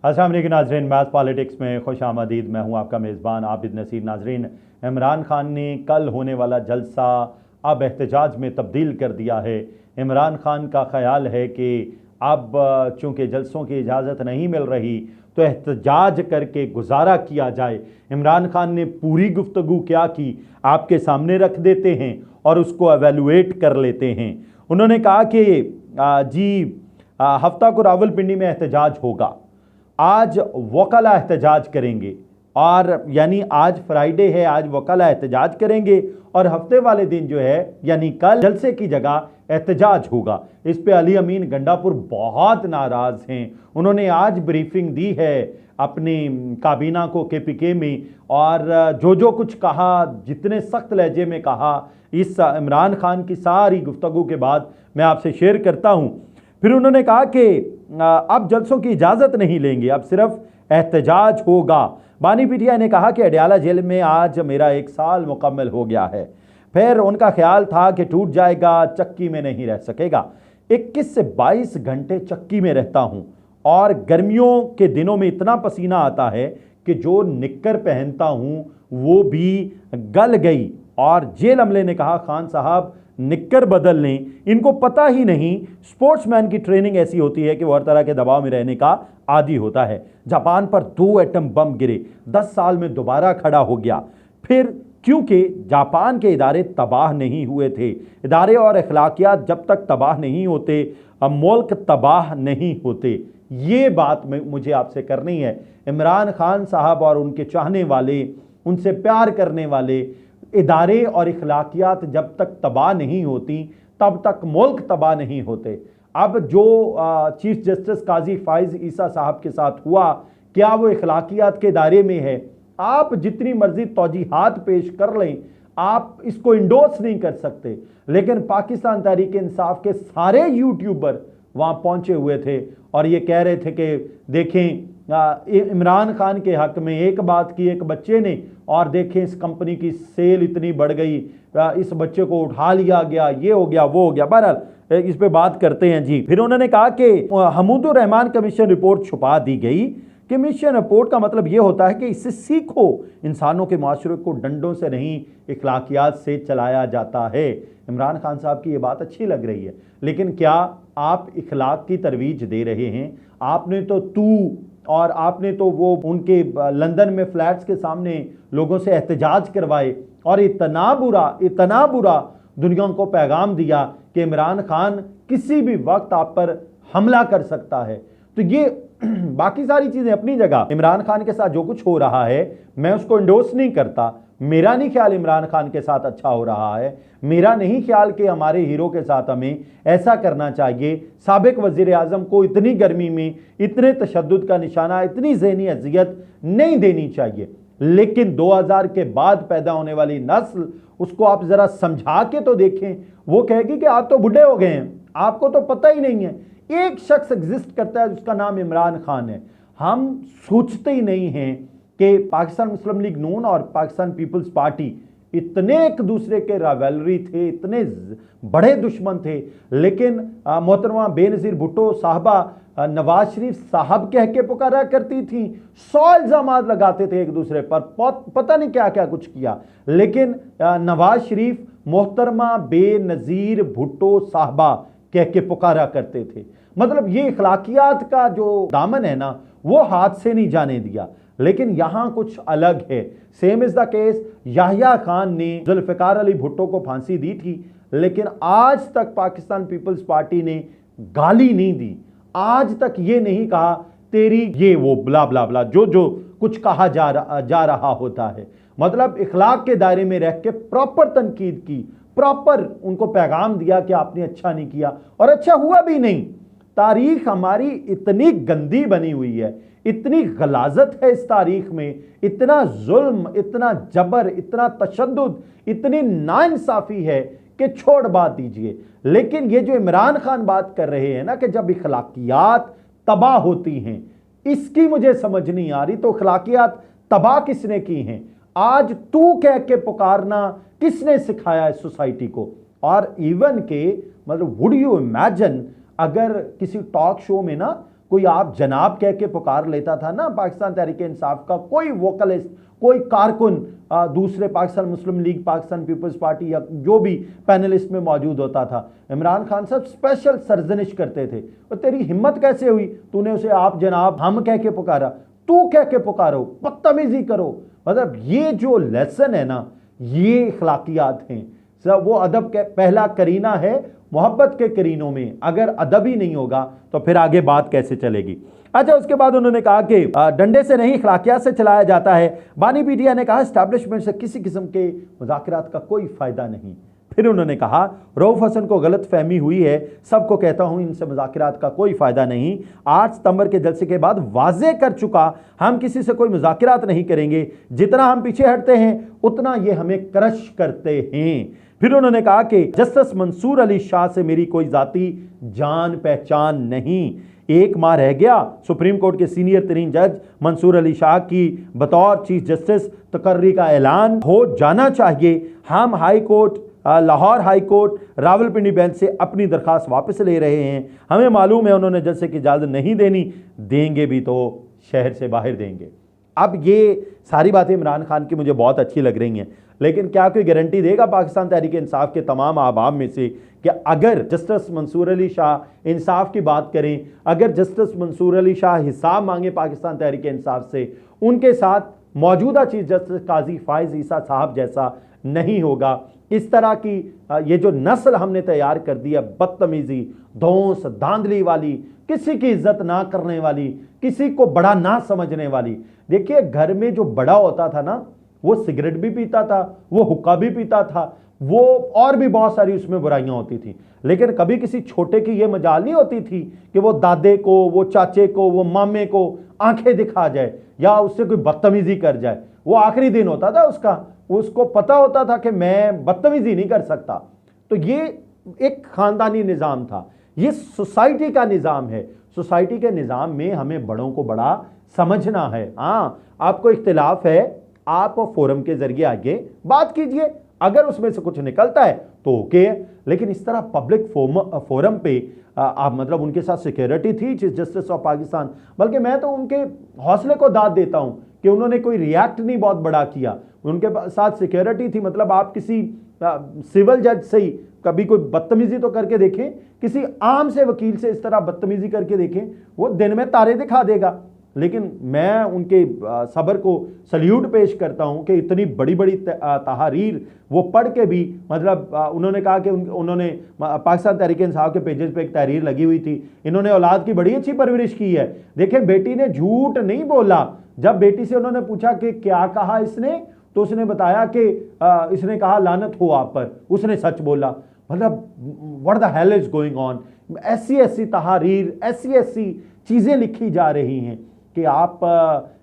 अस्सलाम वालेकुम नाजरीन, मैथ पॉलिटिक्स में खुश आमदीद। मैं हूं आपका मेज़बान आबिद नसीर। नाजरीन, इमरान खान ने कल होने वाला जलसा अब एहतजाज में तब्दील कर दिया है। इमरान खान का ख्याल है कि अब चूँकि जलसों की इजाज़त नहीं मिल रही तो एहतजाज करके गुजारा किया जाए। इमरान खान ने पूरी गुफ्तगू क्या की आपके सामने रख देते हैं और उसको एवेलुएट कर लेते हैं। उन्होंने कहा कि हफ्ता को रावलपिंडी में एहतजाज होगा, आज वकला एहतजाज करेंगे और यानी आज फ्राइडे है, आज वकला एहतजाज करेंगे और हफ्ते वाले दिन जो है यानी कल जलसे की जगह एहतजाज होगा। इस पे अली अमीन गंडापुर बहुत नाराज हैं। उन्होंने आज ब्रीफिंग दी है अपनी काबीना को केपीके में और जो कुछ कहा, जितने सख्त लहजे में कहा, इस इमरान खान की सारी गुफ्तगू के बाद मैं आपसे शेयर करता हूँ। फिर उन्होंने कहा कि अब जलसों की इजाज़त नहीं लेंगे, अब सिर्फ एहतजाज होगा। बानी पीटीआई ने कहा कि अडयाला जेल में आज मेरा 1 साल मुकम्मल हो गया है। फिर उनका ख्याल था कि टूट जाएगा, चक्की में नहीं रह सकेगा। 21 से 22 घंटे चक्की में रहता हूँ और गर्मियों के दिनों में इतना पसीना आता है कि जो निक्कर पहनता हूँ वो भी गल गई। और जेल अमले ने कहा, खान साहब निक्कर बदल लें, इनको पता ही नहीं स्पोर्ट्समैन की ट्रेनिंग ऐसी होती है कि वो हर तरह के दबाव में रहने का आदी होता है। जापान पर 2 एटम बम गिरे, 10 साल में दोबारा खड़ा हो गया। फिर क्योंकि जापान के इदारे तबाह नहीं हुए थे। इदारे और अखलाकियात जब तक तबाह नहीं होते मुल्क तबाह नहीं होते। ये बात मुझे आपसे करनी है। इमरान खान साहब और उनके चाहने वाले, उनसे प्यार करने वाले, इदारे और इखलाकियात जब तक तबाह नहीं होती तब तक मुल्क तबाह नहीं होते। अब जो चीफ जस्टिस काजी फाइज ईसा साहब के साथ हुआ, क्या वो इखलाकियात के दायरे में है? आप जितनी मर्जी तौजीहात पेश कर लें, आप इसको इंडोर्स नहीं कर सकते। लेकिन पाकिस्तान तहरीक इंसाफ के सारे यूट्यूबर वहाँ पहुँचे हुए थे और ये कह रहे थे कि देखें इमरान खान के हक में एक बात की एक बच्चे ने, और देखें इस कंपनी की सेल इतनी बढ़ गई, इस बच्चे को उठा लिया गया, ये हो गया वो हो गया। बहरहाल इस पे बात करते हैं जी। फिर उन्होंने कहा कि हमीदुर रहमान कमीशन रिपोर्ट छुपा दी गई। कमीशन रिपोर्ट का मतलब ये होता है कि इससे सीखो, इंसानों के माशरे को डंडों से नहीं इखलाकियात से चलाया जाता है। इमरान खान साहब की ये बात अच्छी लग रही है, लेकिन क्या आप इखलाक की तरवीज दे रहे हैं? आपने तो और आपने तो वो उनके लंदन में फ्लैट्स के सामने लोगों से एहतजाज करवाए और इतना बुरा दुनिया को पैगाम दिया कि इमरान खान किसी भी वक्त आप पर हमला कर सकता है। तो ये बाकी सारी चीज़ें अपनी जगह, इमरान खान के साथ जो कुछ हो रहा है मैं उसको इंडोर्स नहीं करता। मेरा नहीं ख्याल इमरान खान के साथ अच्छा हो रहा है, मेरा नहीं ख्याल कि हमारे हीरो के साथ हमें ऐसा करना चाहिए। साबिक वज़ीर आज़म को इतनी गर्मी में इतने तशद्दुद का निशाना, इतनी ज़हनी अज़ियत नहीं देनी चाहिए। लेकिन 2000 के बाद पैदा होने वाली नस्ल, उसको आप ज़रा समझा के तो देखें। वो कहेगी कि आप तो बुढ़े हो गए हैं, आपको तो पता ही नहीं है। एक शख्स एग्जिस्ट करता है जिसका नाम इमरान खान है। हम सोचते ही नहीं हैं कि पाकिस्तान मुस्लिम लीग नून और पाकिस्तान पीपल्स पार्टी इतने एक दूसरे के राइवलरी थे, इतने बड़े दुश्मन थे। लेकिन मोहतरमा बेनज़ीर भुट्टो साहबा नवाज शरीफ साहब कह के पुकारा करती थी, 100 इल्ज़ाम लगाते थे एक दूसरे पर, पता नहीं क्या क्या कुछ किया। लेकिन नवाज शरीफ मोहतरमा बेनज़ीर भुट्टो साहबा कह के पुकारा करते थे। मतलब ये इखलाकियात का जो दामन है ना, वो हाथ से नहीं जाने दिया। लेकिन यहां कुछ अलग है। Same is the case, Yahya Khan ने जुल्फ़िकार अली भुट्टो को फांसी दी थी, लेकिन आज तक पाकिस्तान पीपल्स पार्टी ने गाली नहीं दी। आज तक ये नहीं कहा तेरी ये वो ब्ला ब्ला ब्ला जो कुछ कहा जा रहा होता है। मतलब इखलाक के दायरे में रह के प्रॉपर तनकीद की, प्रॉपर उनको पैगाम दिया कि आपने अच्छा नहीं किया और अच्छा हुआ भी नहीं। तारीख हमारी इतनी गंदी बनी हुई है, इतनी गलाजत है इस तारीख में, इतना जुल्म, इतना जबर, इतना तशद्दुद, इतनी नाइंसाफी है कि छोड़ बात दीजिए। लेकिन ये जो इमरान खान बात कर रहे हैं ना कि जब इखलाकियात तबाह होती हैं, इसकी मुझे समझ नहीं आ रही। तो इखलाकियात तबाह किसने की हैं? आज तू कह के पुकारना किसने सिखाया इस सोसाइटी को? और इवन के मतलब वुड यू इमेजिन अगर किसी टॉक शो में ना कोई आप जनाब कह के पुकार लेता था ना पाकिस्तान तहरीक इंसाफ का कोई वोकलिस्ट, कोई कारकुन दूसरे पाकिस्तान मुस्लिम लीग, पाकिस्तान पीपल्स पार्टी या जो भी पैनलिस्ट में मौजूद होता था, इमरान खान साहब स्पेशल सरजनिश करते थे। और तेरी हिम्मत कैसे हुई, तूने उसे आप जनाब हम कह के पुकारा, तू कह के पुकारो, बदतमीजी करो। मतलब ये जो लेसन है ना, ये अखलाकियात हैं। सब वो अदब के पहला करीना है मोहब्बत के करीनों में, अगर अदब ही नहीं होगा तो फिर आगे बात कैसे चलेगी। अच्छा, उसके बाद उन्होंने कहा कि डंडे से नहीं अखलाकियात से चलाया जाता है। बानी पीटिया ने कहा एस्टैब्लिशमेंट से किसी किस्म के मुज़ाकरात का कोई फ़ायदा नहीं। फिर उन्होंने कहा रऊफ हसन को गलत फहमी हुई है, सबको कहता हूं इनसे मुज़ाकरात का कोई फ़ायदा नहीं। 8 सितंबर के जलसे के बाद वाजे कर चुका, हम किसी से कोई मुज़ाकरात नहीं करेंगे, जितना हम पीछे हटते हैं उतना ये हमें क्रश करते हैं। फिर उन्होंने कहा कि जस्टिस मंसूर अली शाह से मेरी कोई ज़ाती जान पहचान नहीं। 1 माह रह गया सुप्रीम कोर्ट के सीनियर तरीन जज मंसूर अली शाह की बतौर चीफ जस्टिस तकर्री का ऐलान हो जाना चाहिए। हम high court, Lahore high court, Rawalpindi bench से अपनी दरख्वास्त वापस ले रहे हैं। हमें मालूम है उन्होंने जलसे की इजाज़त नहीं देनी, देंगे भी तो शहर से बाहर देंगे। अब ये सारी बातें इमरान खान की मुझे बहुत अच्छी लग रही हैं, लेकिन क्या कोई गारंटी देगा पाकिस्तान तहरीक इंसाफ के तमाम अहबाब में से कि अगर जस्टिस मंसूर अली शाह इंसाफ की बात करें, अगर जस्टिस मंसूर अली शाह हिसाब मांगे पाकिस्तान तहरीक इंसाफ से, उनके साथ मौजूदा चीफ जस्टिस काजी फाइज ईसा साहब जैसा नहीं होगा। इस तरह की ये जो नस्ल हमने तैयार कर दी है, बदतमीजी, धौंस, धांधली वाली, किसी की इज्जत ना करने वाली, किसी को बड़ा ना समझने वाली। देखिए, घर में जो बड़ा होता था ना, वो सिगरेट भी पीता था, वो हुक्का भी पीता था, वो और भी बहुत सारी उसमें बुराइयां होती थी, लेकिन कभी किसी छोटे की ये मजाल नहीं होती थी कि वो दादे को, वो चाचे को, वो मामे को आंखें दिखा जाए या उससे कोई बदतमीजी कर जाए। वो आखिरी दिन होता था उसका, उसको पता होता था कि मैं बदतमीजी नहीं कर सकता। तो ये एक खानदानी निज़ाम था, ये सोसाइटी का निज़ाम है। सोसाइटी के निज़ाम में हमें बड़ों को बड़ा समझना है। हाँ, आपको इख्तिलाफ है, आप फोरम के जरिए आगे बात कीजिए, अगर उसमें से कुछ निकलता है तो ओके है, लेकिन इस तरह पब्लिक फोरम पे आप मतलब उनके साथ सिक्योरिटी थी चीफ जस्टिस ऑफ पाकिस्तान, बल्कि मैं तो उनके हौसले को दाद देता हूं कि उन्होंने कोई रिएक्ट नहीं बहुत बड़ा किया, उनके साथ सिक्योरिटी थी। मतलब आप किसी सिविल जज से ही कभी कोई बदतमीजी तो करके देखें, किसी आम से वकील से इस तरह बदतमीजी करके देखें, वो दिन में तारे दिखा देगा। लेकिन मैं उनके सब्र को सल्यूट पेश करता हूं कि इतनी बड़ी बड़ी तहरीर वो पढ़ के भी, मतलब उन्होंने कहा कि उन्होंने पाकिस्तान तहरीक इंसाफ के पेजेस पे एक तहरीर लगी हुई थी, इन्होंने औलाद की बड़ी अच्छी परवरिश की है। देखें, बेटी ने झूठ नहीं बोला। जब बेटी से उन्होंने पूछा कि क्या कहा इसने, तो उसने बताया कि इसने कहा लानत हो आप पर, उसने सच बोला। मतलब what the hell is going on. ऐसी ऐसी तहरीर, ऐसी ऐसी चीज़ें लिखी जा रही हैं कि आप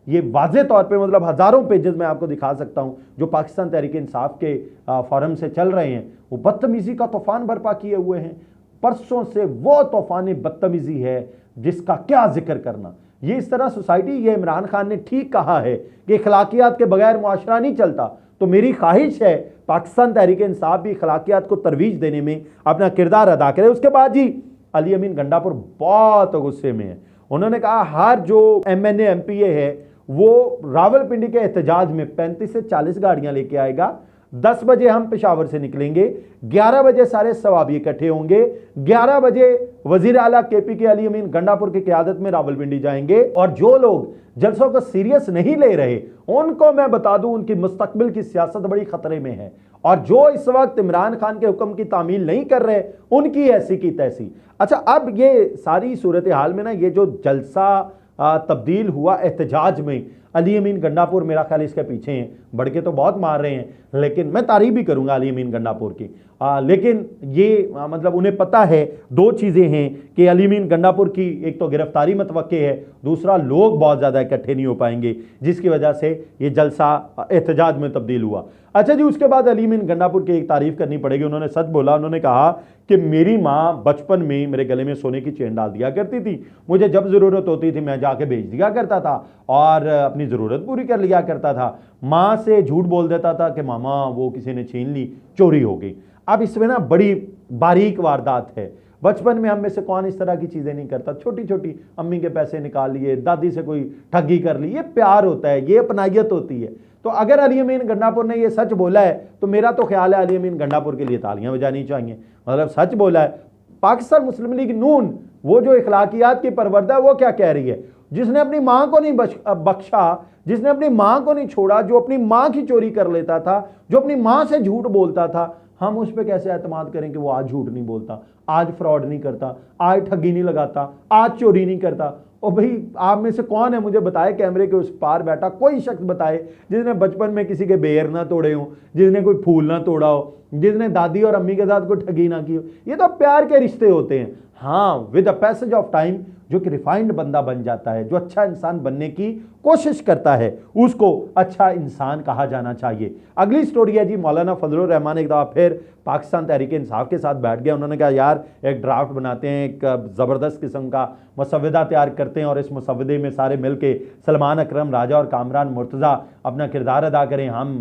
ये वाज़े तौर पे, मतलब हज़ारों पेजेस में आपको दिखा सकता हूं जो पाकिस्तान तहरीक इंसाफ के फोरम से चल रहे हैं, वो बदतमीज़ी का तूफ़ान बर्पा किए हुए हैं। परसों से वो तूफ़ान बदतमीज़ी है जिसका क्या जिक्र करना। ये इस तरह सोसाइटी, ये इमरान खान ने ठीक कहा है कि अखलाकियात के बगैर मुआशरा नहीं चलता। तो मेरी ख्वाहिश है पाकिस्तान तहरीक इंसाफ भी अखलाकियात को तरवीज देने में अपना किरदार अदा करे। उसके बाद जी अली अमीन गंडापुर बहुत गुस्से में है। उन्होंने कहा हर जो MNA MPA है वो रावलपिंडी के एहतजाज में 35 से 40 गाड़ियां लेके आएगा। 10 बजे हम पेशावर से निकलेंगे, 11 बजे सारे सवाबी इकट्ठे होंगे, 11 बजे वजीर आला KP के अली अमीन गंडापुर की क़यादत में रावलपिंडी जाएंगे। और जो लोग जलसों को सीरियस नहीं ले रहे उनको मैं बता दूं उनकी मुस्तकबिल की सियासत बड़ी खतरे में है, और जो इस वक्त इमरान खान के हुक्म की तामील नहीं कर रहे उनकी ऐसी की तैसी। अच्छा, अब ये सारी सूरत हाल में ना, ये जो जलसा तब्दील हुआ एहतजाज में, अली अमीन गंडापुर मेरा ख्याल इसके पीछे हैं। बड़के तो बहुत मार रहे हैं, लेकिन मैं तारीफ भी करूंगा अली अमीन गंडापुर की। लेकिन ये मतलब उन्हें पता है दो चीज़ें हैं कि अली अमीन गंडापुर की एक तो गिरफ्तारी मतवक्के है, दूसरा लोग बहुत ज़्यादा इकट्ठे नहीं हो पाएंगे, जिसकी वजह से ये जलसा एहतजाज में तब्दील हुआ। अच्छा जी, उसके बाद अली अमीन गंडापुर की एक तारीफ करनी पड़ेगी। उन्होंने सच बोला। उन्होंने कहा कि मेरी माँ बचपन में मेरे गले में सोने की चेन डाल दिया करती थी, मुझे जब ज़रूरत होती थी मैं जाके बेच दिया करता था और अपनी ज़रूरत पूरी कर लिया करता था। माँ से झूठ बोल देता था कि मामा वो किसी ने छीन ली, चोरी हो गई। अब इसमें ना बड़ी बारीक वारदात है, बचपन में हम में से कौन इस तरह की चीज़ें नहीं करता, छोटी छोटी अम्मी के पैसे निकाल लिए, दादी से कोई ठगी कर ली, ये प्यार होता है, ये अपनायत होती है। तो अगर अली अमीन गंडापुर ने ये सच बोला है तो मेरा तो ख्याल है अली अमीन गंडापुर के लिए तालियां बजानी चाहिए, मतलब सच बोला है। पाकिस्तान मुस्लिम लीग नून वो जो इखलाकियात की परवरदा है वो क्या कह रही है, जिसने अपनी मां को नहीं बख्शा, जिसने अपनी मां को नहीं छोड़ा, जो अपनी मां की चोरी कर लेता था, जो अपनी मां से झूठ बोलता था, हम उस पर कैसे एतमाद करें कि वो आज झूठ नहीं बोलता, आज फ्रॉड नहीं करता, आज ठगी नहीं लगाता, आज चोरी नहीं करता। और भाई आप में से कौन है मुझे बताए, कैमरे के उस पार बैठा कोई शख्स बताए जिसने बचपन में किसी के बेर ना तोड़े हो, जिसने कोई फूल ना तोड़ा हो, जिसने दादी और अम्मी के साथ कोई ठगी ना की हो। ये तो प्यार के रिश्ते होते हैं। हाँ, with the passage of time जो कि रिफाइंड बंदा बन जाता है, जो अच्छा इंसान बनने की कोशिश करता है, उसको अच्छा इंसान कहा जाना चाहिए। अगली स्टोरी है जी, मौलाना फजलुर रहमान एक दफ़ा फिर पाकिस्तान तहरीक इंसाफ के साथ बैठ गया। उन्होंने कहा यार एक ड्राफ्ट बनाते हैं, एक ज़बरदस्त किस्म का मसवदा तैयार करते हैं और इस मसवदे में सारे मिल के सलमान अकरम राजा और कामरान मुर्तज़ा अपना किरदार अदा करें। हम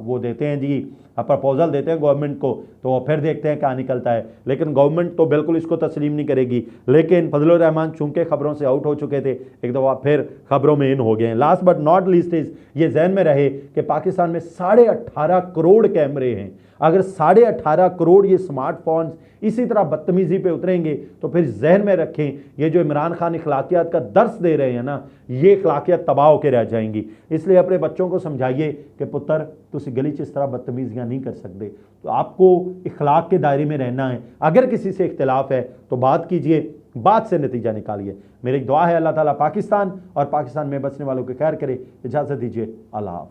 वो देते हैं जी, प्रपोजल देते हैं गवर्नमेंट को, तो फिर देखते हैं क्या निकलता है। लेकिन गवर्नमेंट तो बिल्कुल इसको तस्लीम नहीं करेगी। लेकिन फजलुर रहमान चूंकि खबरों से आउट हो चुके थे, एक दफ़ा फिर खबरों में इन हो गए हैं। Last but not least is ये जहन में रहे कि पाकिस्तान में 18.5 करोड़ कैमरे हैं। अगर 18.5 करोड़ ये स्मार्टफोन्स इसी तरह बदतमीजी पे उतरेंगे तो फिर जहन में रखें, ये जो इमरान खान इखलाकियात का दर्स दे रहे हैं ना, ये इखलाकियात तबाह होकर रह जाएंगी। इसलिए अपने बच्चों को समझाइए कि पुत्र तुम गली च इस तरह बदतमीजियाँ नहीं कर सकते, तो आपको इखलाक के दायरे में रहना है। अगर किसी से इख्तिलाफ है तो बात कीजिए, बात से नतीजा निकालिए। मेरी दुआ है अल्लाह ताला पाकिस्तान और पाकिस्तान में बसने वालों को खैर करे। इजाज़त दीजिए, अल्लाह हाफ़िज़।